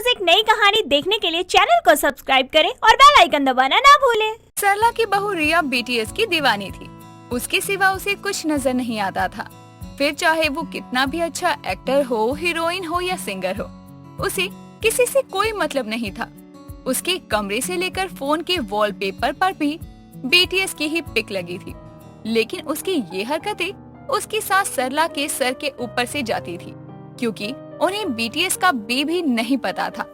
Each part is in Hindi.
रोज एक नई कहानी देखने के लिए चैनल को सब्सक्राइब करें और बेल आइकन दबाना ना भूलें। सरला की बहू रिया बीटीएस की दीवानी थी। उसके सिवा उसे कुछ नजर नहीं आता था। फिर चाहे वो कितना भी अच्छा एक्टर हो, हीरोइन हो या सिंगर हो, उसे किसी से कोई मतलब नहीं था। उसके कमरे से लेकर फोन के वॉलपेपर पर भी बीटीएस की ही पिक लगी थी। लेकिन उसकी ये हरकतें उसकी सास सरला के सर के ऊपर से जाती थी, क्योंकि उन्हें बीटीएस का बी भी नहीं पता था।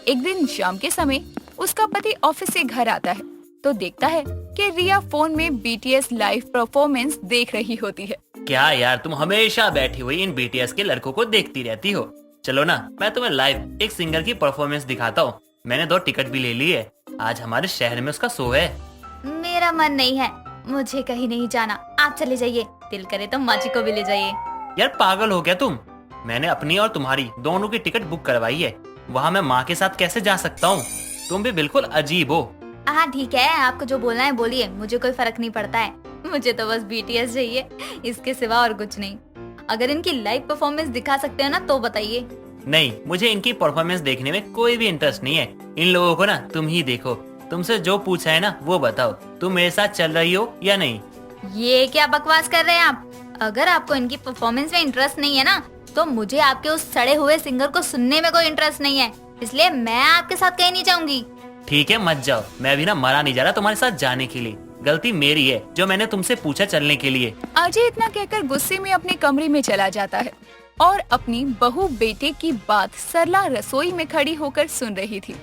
एक दिन शाम के समय उसका पति ऑफिस से घर आता है तो देखता है कि रिया फोन में बीटीएस लाइव परफॉर्मेंस देख रही होती है। क्या यार, तुम हमेशा बैठी हुई इन बीटीएस के लड़कों को देखती रहती हो। चलो ना, मैं तुम्हें लाइव एक सिंगर की परफॉर्मेंस दिखाता हूँ। मैंने 2 टिकट भी ले ली है। आज हमारे शहर में उसका शो है। मेरा मन नहीं है, मुझे कहीं नहीं जाना, आप चले जाइए। दिल करे तो माँ जी को भी ले जाइए। यार पागल हो क्या तुम? मैंने अपनी और तुम्हारी दोनों की टिकट बुक करवाई है। वहाँ मैं माँ के साथ कैसे जा सकता हूँ? तुम भी बिल्कुल अजीब हो। हाँ ठीक है, आपको जो बोलना है बोलिए, मुझे कोई फर्क नहीं पड़ता है। मुझे तो बस बीटीएस चाहिए, इसके सिवा और कुछ नहीं। अगर इनकी लाइव परफॉर्मेंस दिखा सकते हो ना तो बताइए। नहीं, मुझे इनकी परफॉर्मेंस देखने में कोई भी इंटरेस्ट नहीं है। इन लोगों को ना तुम ही देखो। तुमसे जो पूछा है ना वो बताओ, तुम मेरे साथ चल रही हो या नहीं? ये क्या बकवास कर रहे हैं आप? अगर आपको इनकी परफॉर्मेंस में इंटरेस्ट नहीं है ना, तो मुझे आपके उस सड़े हुए सिंगर को सुनने में कोई इंटरेस्ट नहीं है, इसलिए मैं आपके साथ कहीं नहीं जाऊंगी। ठीक है, मत जाओ। मैं भी ना मरा नहीं जा रहा तुम्हारे साथ जाने के लिए। गलती मेरी है जो मैंने तुमसे पूछा चलने के लिए। अजय इतना कहकर गुस्से में अपने कमरे में चला जाता है और अपनी बहू बेटे की बात सरला रसोई में खड़ी होकर सुन रही थी,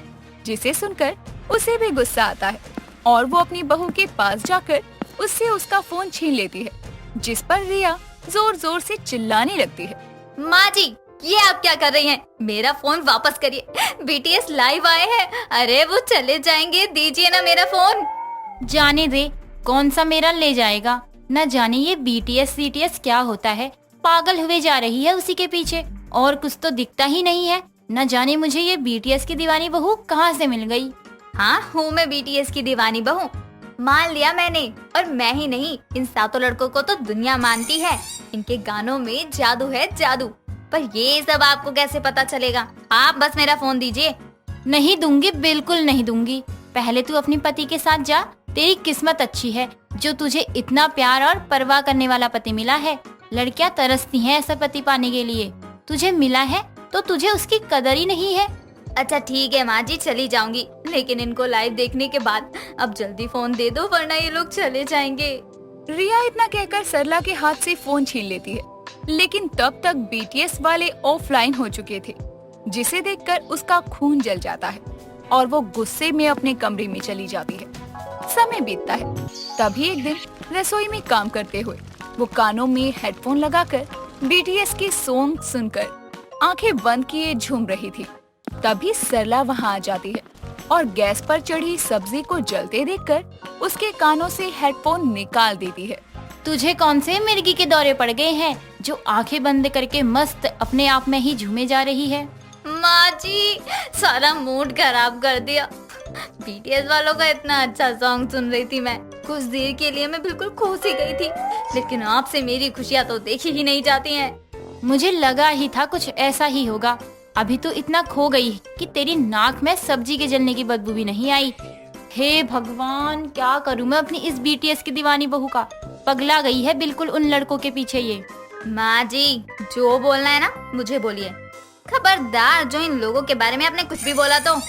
जिसे सुनकर उसे भी गुस्सा आता है और वो अपनी बहू के पास जाकर उससे उसका फोन छीन लेती है, जिस पर रिया जोर जोर से चिल्लाने लगती है। माँ जी, ये आप क्या कर रही हैं? मेरा फोन वापस करिए, बीटीएस लाइव आए हैं। अरे वो चले जाएंगे, दीजिए ना मेरा फोन। जाने दे, कौन सा मेरा ले जाएगा। न जाने ये बीटीएस सीटीएस क्या होता है, पागल हुए जा रही है उसी के पीछे, और कुछ तो दिखता ही नहीं है। न जाने मुझे ये बीटीएस की दीवानी बहू कहाँ से मिल गई। हाँ, हूँ मैं बीटीएस की दीवानी बहू, मान लिया मैंने। और मैं ही नहीं, इन 7 लड़कों को तो दुनिया मानती है। इनके गानों में जादू है, जादू। पर ये सब आपको कैसे पता चलेगा? आप बस मेरा फोन दीजिए। नहीं दूंगी, बिल्कुल नहीं दूंगी। पहले तू अपने पति के साथ जा। तेरी किस्मत अच्छी है जो तुझे इतना प्यार और परवाह करने वाला पति मिला है। लड़कियां तरसती हैं ऐसा पति पाने के लिए। तुझे मिला है तो तुझे उसकी कदर ही नहीं है। अच्छा ठीक है माँ जी, चली जाऊंगी, लेकिन इनको लाइव देखने के बाद अब जल्दी फोन दे दो, वरना ये लोग चले जाएंगे। रिया इतना कहकर सरला के हाथ से फोन छीन लेती है, लेकिन तब तक बीटीएस वाले ऑफलाइन हो चुके थे, जिसे देखकर उसका खून जल जाता है और वो गुस्से में अपने कमरे में चली जाती है। समय बीतता है। तभी एक दिन रसोई में काम करते हुए वो कानों में हेडफोन लगाकर बीटीएस के सॉन्ग सुनकर आंखें बंद किए झूम रही थी। तभी सरला वहां आ जाती है और गैस पर चढ़ी सब्जी को जलते देखकर उसके कानों से हेडफोन निकाल देती है। तुझे कौन से मिर्गी के दौरे पड़ गए हैं जो आंखें बंद करके मस्त अपने आप में ही झूमे जा रही है? माँ जी, सारा मूड खराब कर दिया। बीटीएस वालों का इतना अच्छा सॉन्ग सुन रही थी मैं, कुछ देर के लिए मैं बिल्कुल खो सी गई थी। लेकिन आपसे मेरी खुशियाँ तो देखी ही नहीं जाती हैं। मुझे लगा ही था कुछ ऐसा ही होगा। अभी तो इतना खो गई कि तेरी नाक में सब्जी के जलने की बदबू भी नहीं आई। हे भगवान, क्या करूं मैं अपनी इस बीटीएस की दीवानी बहू का। पगला गई है बिल्कुल उन लड़कों के पीछे ये। माँ जी, जो बोलना है ना मुझे बोलिए। खबरदार जो इन लोगों के बारे में आपने कुछ भी बोला तो।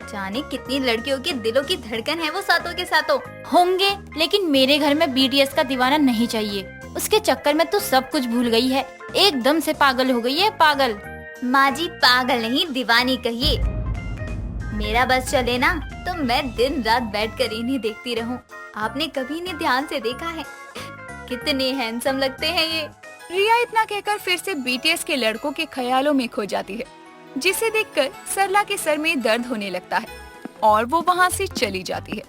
जाने कितनी लड़कियों के दिलों की धड़कन है वो सातों के सातों। होंगे, लेकिन मेरे घर में बीटीएस का दीवाना नहीं चाहिए। उसके चक्कर में तो सब कुछ भूल गई है, एकदम से पागल हो गई है, पागल। माँ जी, पागल नहीं दीवानी कहिए। मेरा बस चले ना तो मैं दिन रात बैठकर इन्हें देखती रहूं। आपने कभी इन्हें ध्यान से देखा है? कितने हैंडसम लगते हैं ये। रिया इतना कहकर फिर से बीटीएस के लड़कों के ख्यालों में खो जाती है, जिसे देखकर सरला के सर में दर्द होने लगता है और वो वहाँ से चली जाती है।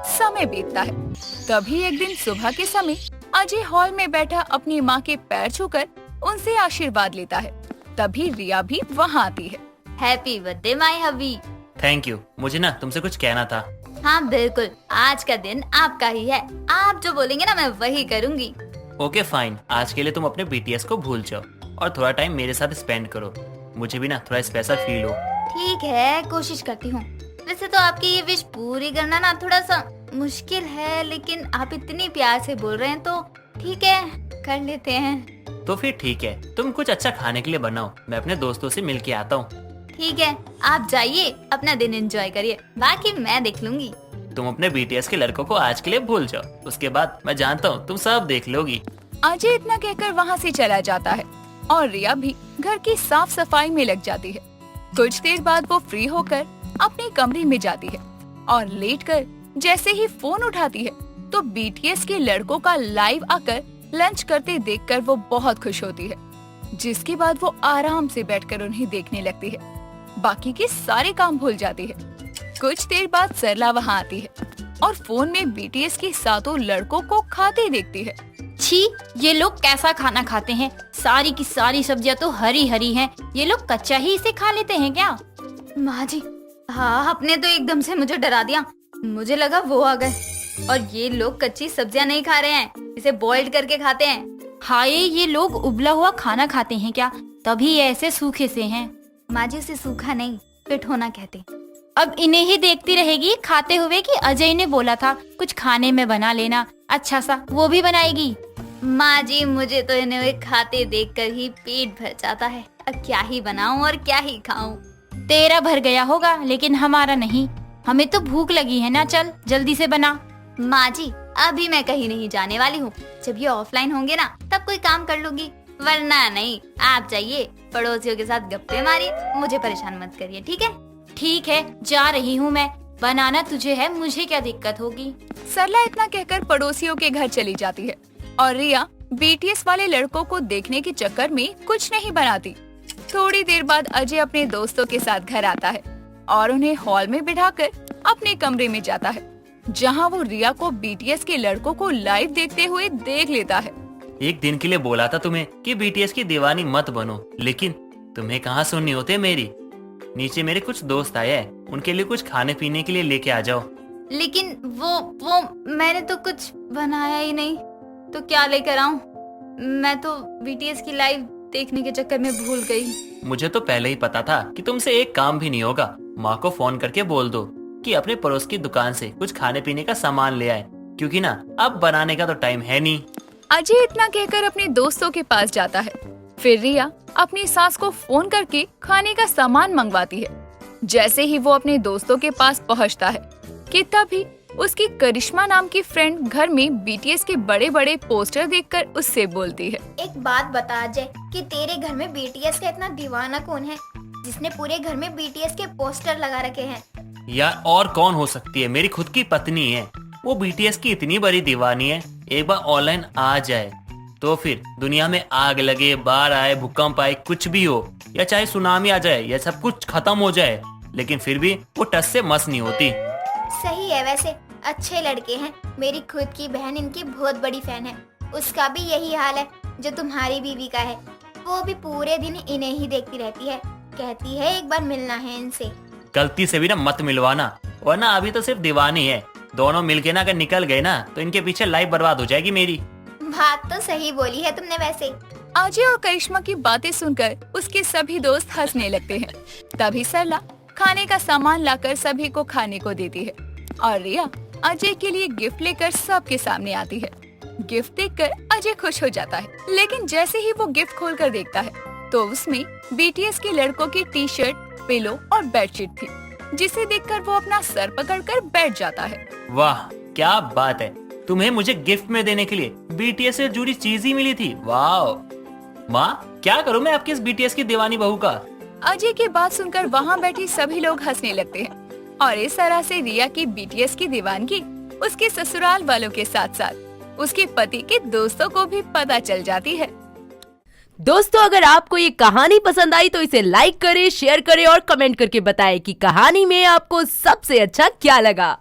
समय बीतता है। तभी एक दिन सुबह के समय अजय हॉल में बैठा अपनी माँ के पैर छूकर उनसे आशीर्वाद लेता है। तभी रिया भी वहाँ आती है। Happy birthday my hubby. Thank you. मुझे ना तुमसे कुछ कहना था। हाँ बिल्कुल, आज का दिन आपका ही है। आप जो बोलेंगे ना मैं वही करूँगी। ओके फाइन, आज के लिए तुम अपने बीटीएस को भूल जाओ और थोड़ा टाइम मेरे साथ स्पेंड करो। मुझे भी ना थोड़ा स्पेशल फील हो। ठीक है, कोशिश करती हूँ। वैसे तो आपकी ये विश पूरी करना ना थोड़ा सा मुश्किल है, लेकिन आप इतनी प्यार से बोल रहे हैं तो ठीक है, कर लेते हैं। तो फिर ठीक है, तुम कुछ अच्छा खाने के लिए बनाओ, मैं अपने दोस्तों से मिल के आता हूँ। ठीक है, आप जाइए, अपना दिन एंजॉय करिए, बाकी मैं देख लूंगी। तुम अपने BTS के लड़कों को आज के लिए भूल जाओ, उसके बाद मैं जानता हूँ तुम सब देख लोगी। अजय इतना कहकर वहाँ से चला जाता है और रिया भी घर की साफ सफाई में लग जाती है। कुछ देर बाद वो फ्री होकर अपने कमरे में जाती है और लेटकर जैसे ही फोन उठाती है तो BTS के लड़कों का लाइव आकर लंच करते देखकर वो बहुत खुश होती है, जिसके बाद वो आराम से बैठकर उन्हें देखने लगती है। बाकी के सारे काम भूल जाती है। कुछ देर बाद सरला वहाँ आती है और फोन में BTS के सातों लड़कों को खाते देखती है। छी, ये लोग कैसा खाना खाते हैं? सारी की सारी सब्जियां तो हरी हरी हैं। ये लोग कच्चा ही इसे खा लेते हैं क्या? माँ जी, हाँ, आपने तो एकदम से मुझे डरा दिया। मुझे लगा वो आ गए। और ये लोग कच्ची सब्जियां नहीं खा रहे हैं, इसे बॉइल्ड करके खाते हैं। हाय, ये लोग उबला हुआ खाना खाते हैं क्या? तभी ये ऐसे सूखे से हैं। माँ जी, उसे सूखा नहीं, फिट होना कहते। अब इन्हें ही देखती रहेगी खाते हुए कि अजय ने बोला था कुछ खाने में बना लेना, अच्छा सा वो भी बनाएगी। माँ जी, मुझे तो इन्हें खाते देखकर ही पेट भर जाता है। अब क्या ही बनाऊं और क्या ही खाऊं। तेरा भर गया होगा, लेकिन हमारा नहीं। हमें तो भूख लगी है ना, चल जल्दी से बना। माँ जी, अभी मैं कहीं नहीं जाने वाली हूँ। जब ये ऑफलाइन होंगे ना, तब कोई काम कर लूंगी, वरना नहीं। आप जाइए, पड़ोसियों के साथ गप्पे मारिए, मुझे परेशान मत करिए, ठीक है? ठीक है, जा रही हूँ मैं। बनाना तुझे है, मुझे क्या दिक्कत होगी। सरला इतना कहकर पड़ोसियों के घर चली जाती है और रिया BTS वाले लड़कों को देखने के चक्कर में कुछ नहीं बनाती। थोड़ी देर बाद अजय अपने दोस्तों के साथ घर आता है और उन्हें हॉल में बिठाकर अपने कमरे में जाता है, जहां वो रिया को BTS के लड़कों को लाइव देखते हुए देख लेता है। एक दिन के लिए बोला था तुम्हें कि BTS की दीवानी मत बनो, लेकिन तुम्हें कहाँ सुननी होती है मेरी। नीचे मेरे कुछ दोस्त आए हैं, उनके लिए कुछ खाने पीने के लिए लेके आ जाओ। लेकिन वो मैंने तो कुछ बनाया ही नहीं, तो क्या लेकर आऊं? मैं तो BTS की लाइव देखने के चक्कर में भूल गई। मुझे तो पहले ही पता था कि तुमसे एक काम भी नहीं होगा। माँ को फोन करके बोल दो कि अपने पड़ोस की दुकान से कुछ खाने पीने का सामान ले आए, क्योंकि ना अब बनाने का तो टाइम है नहीं। अजय इतना कहकर अपने दोस्तों के पास जाता है। फिर रिया अपनी सास को फोन करके खाने का सामान मंगवाती है। जैसे ही वो अपने दोस्तों के पास पहुंचता है कि तभी उसकी करिश्मा नाम की फ्रेंड घर में BTS के बड़े बड़े पोस्टर देखकर उससे बोलती है। एक बात बता अजय, कि तेरे घर में BTS का इतना दीवाना कौन है जिसने पूरे घर में BTS के पोस्टर लगा रखे हैं? यार और कौन हो सकती है, मेरी खुद की पत्नी है। वो BTS की इतनी बड़ी दीवानी है, एक बार ऑनलाइन आ जाए तो फिर दुनिया में आग लगे, बाढ़ आए, भूकंप आए, कुछ भी हो, या चाहे सुनामी आ जाए, या सब कुछ खत्म हो जाए, लेकिन फिर भी वो टस से मस नहीं होती। सही है, वैसे अच्छे लड़के हैं। मेरी खुद की बहन इनकी बहुत बड़ी फैन है। उसका भी यही हाल है जो तुम्हारी बीवी का है। वो भी पूरे दिन इन्हें ही देखती रहती है, कहती है एक बार मिलना है इनसे। गलती से भी ना मत मिलवाना, वरना अभी तो सिर्फ दीवानी है। दोनों मिलके ना अगर निकल गए ना तो इनके पीछे लाइफ बर्बाद हो जाएगी मेरी। बात तो सही बोली है तुमने वैसे। अजय और करिश्मा की बातें सुनकर उसके सभी दोस्त हंसने लगते हैं। तभी सरला खाने का सामान लाकर सभी को खाने को देती है और रिया अजय के लिए गिफ्ट लेकर सबके सामने आती है। गिफ्ट देखकर अजय खुश हो जाता है, लेकिन जैसे ही वो गिफ्ट खोलकर देखता है तो उसमें BTS के लड़कों की टी-शर्ट, पिलो और बेडशीट थी, जिसे देखकर वो अपना सर पकड़कर बैठ जाता है। वाह क्या बात है, तुम्हें मुझे गिफ्ट में देने के लिए BTS से जुड़ी चीज ही मिली थी। वाह माँ, क्या करूँ मैं आपकी इस BTS की दीवानी बहू का। अजय की बात सुनकर वहाँ बैठे सभी लोग हंसने लगते हैं और इस तरह से रिया की BTS की दीवानगी उसके ससुराल वालों के साथ साथ उसके पति के दोस्तों को भी पता चल जाती है। दोस्तों, अगर आपको ये कहानी पसंद आई तो इसे लाइक करें, शेयर करें और कमेंट करके बताएं कि कहानी में आपको सबसे अच्छा क्या लगा।